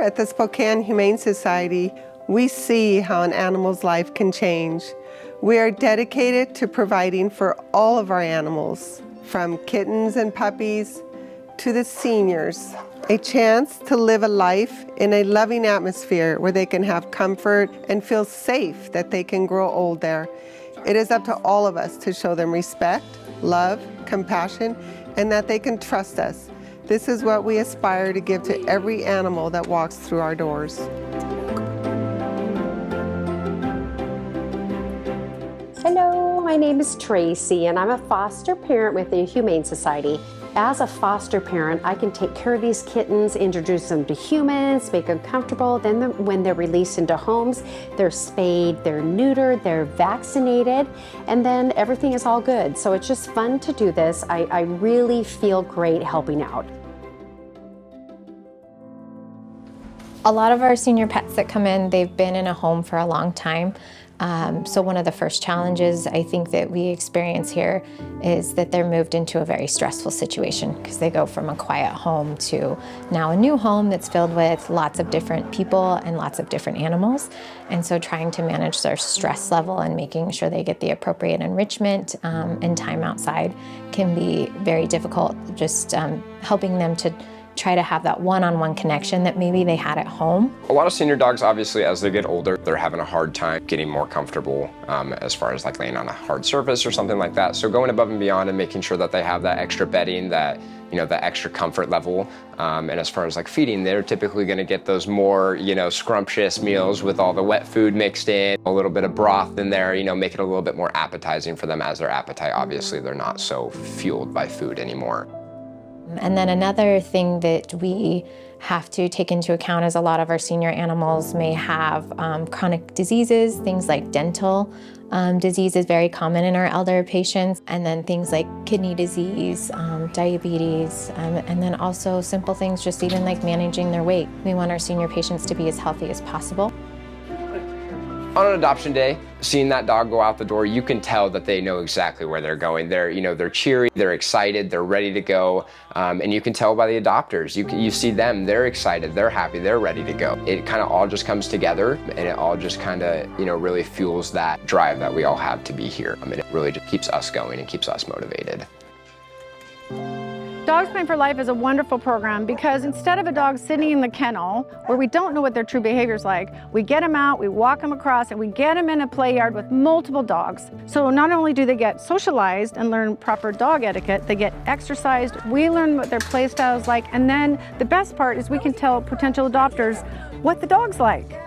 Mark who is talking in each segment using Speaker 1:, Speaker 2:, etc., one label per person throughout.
Speaker 1: at the Spokane Humane Society, we see how an animal's life can change. We are dedicated to providing for all of our animals, from kittens and puppies to the seniors, a chance to live a life in a loving atmosphere where they can have comfort and feel safe that they can grow old there. It is up to all of us to show them respect, love, compassion, and that they can trust us. This is what we aspire to give to every animal that walks through our doors.
Speaker 2: Hello, my name is Tracy, and I'm a foster parent with the Humane Society. As a foster parent, I can take care of these kittens, introduce them to humans, make them comfortable. Then when they're released into homes, they're spayed, they're neutered, they're vaccinated, and then everything is all good. So it's just fun to do this. I really feel great helping out.
Speaker 3: A lot of our senior pets that come in, they've been in a home for a long time. So one of the first challenges I think that we experience here is that they're moved into a very stressful situation because they go from a quiet home to now a new home that's filled with lots of different people and lots of different animals. And so trying to manage their stress level and making sure they get the appropriate enrichment and time outside can be very difficult. Just helping them to try to have that one-on-one connection that maybe they had at home.
Speaker 4: A lot of senior dogs, obviously, as they get older, they're having a hard time getting more comfortable as far as like laying on a hard surface or something like that. So going above and beyond and making sure that they have that extra bedding, that, you know, the extra comfort level. And as far as like feeding, they're typically gonna get those more, you know, scrumptious meals with all the wet food mixed in, a little bit of broth in there, you know, make it a little bit more appetizing for them as their appetite. Obviously, they're not so fueled by food anymore.
Speaker 3: And then another thing that we have to take into account is a lot of our senior animals may have chronic diseases, things like dental disease is very common in our elder patients, and then things like kidney disease, diabetes, and then also simple things just even like managing their weight. We want our senior patients to be as healthy as possible.
Speaker 4: On an adoption day, seeing that dog go out the door, you can tell that they know exactly where they're going. They're cheery, they're excited, they're ready to go, and you can tell by the adopters. You see them, they're excited, they're happy, they're ready to go. It kind of all just comes together, and it all just kind of, you know, really fuels that drive that we all have to be here. I mean, it really just keeps us going and keeps us motivated.
Speaker 5: Dogs Trained for Life is a wonderful program because instead of a dog sitting in the kennel where we don't know what their true behavior is like, we get them out, we walk them across, and we get them in a play yard with multiple dogs. So not only do they get socialized and learn proper dog etiquette, they get exercised, we learn what their play style is like, and then the best part is we can tell potential adopters what the dog's like.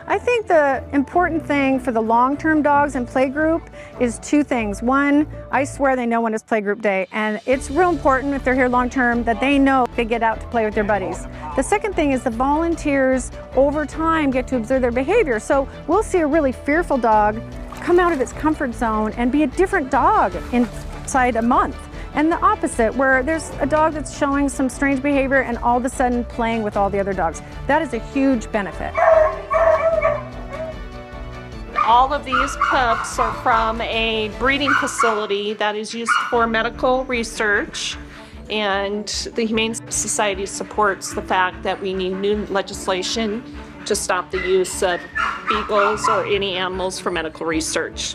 Speaker 5: I think the important thing for the long-term dogs in playgroup is two things. One, I swear they know when it's playgroup day, and it's real important if they're here long-term that they know they get out to play with their buddies. The second thing is the volunteers over time get to observe their behavior. So we'll see a really fearful dog come out of its comfort zone and be a different dog inside a month. And the opposite, where there's a dog that's showing some strange behavior and all of a sudden playing with all the other dogs. That is a huge benefit.
Speaker 6: All of these pups are from a breeding facility that is used for medical research, and the Humane Society supports the fact that we need new legislation to stop the use of beagles or any animals for medical research.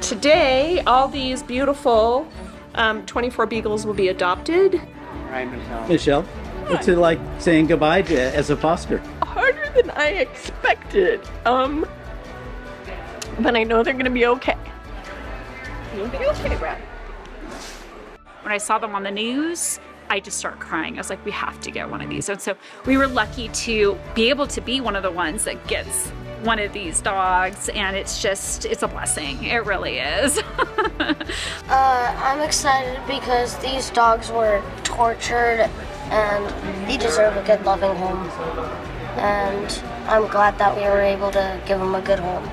Speaker 6: Today, all these beautiful 24 beagles will be adopted.
Speaker 7: Hi, Michelle. What's it like saying goodbye as a foster?
Speaker 6: Harder than I expected. But I know they're gonna be okay. You'll be okay, Brad.
Speaker 8: When I saw them on the news, I just started crying. I was like, we have to get one of these. And so we were lucky to be able to be one of the ones that gets one of these dogs, and it's a blessing. It really is.
Speaker 9: I'm excited because these dogs were tortured and they deserve a good, loving home. And I'm glad that we were able to give them a good home.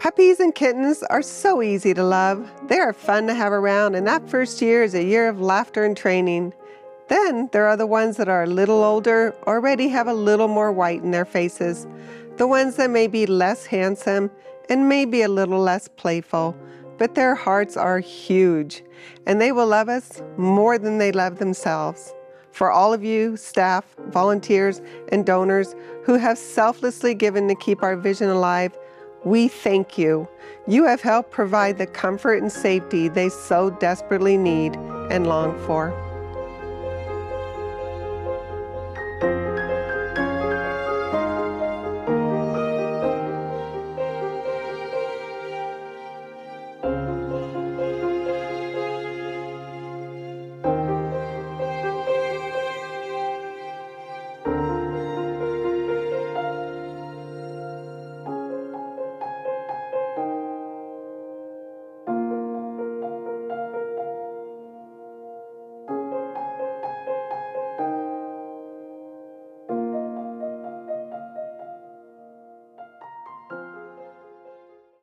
Speaker 1: Puppies and kittens are so easy to love. They are fun to have around, and that first year is a year of laughter and training. Then there are the ones that are a little older, already have a little more white in their faces. The ones that may be less handsome and maybe a little less playful, but their hearts are huge, and they will love us more than they love themselves. For all of you, staff, volunteers, and donors who have selflessly given to keep our vision alive, we thank you. You have helped provide the comfort and safety they so desperately need and long for.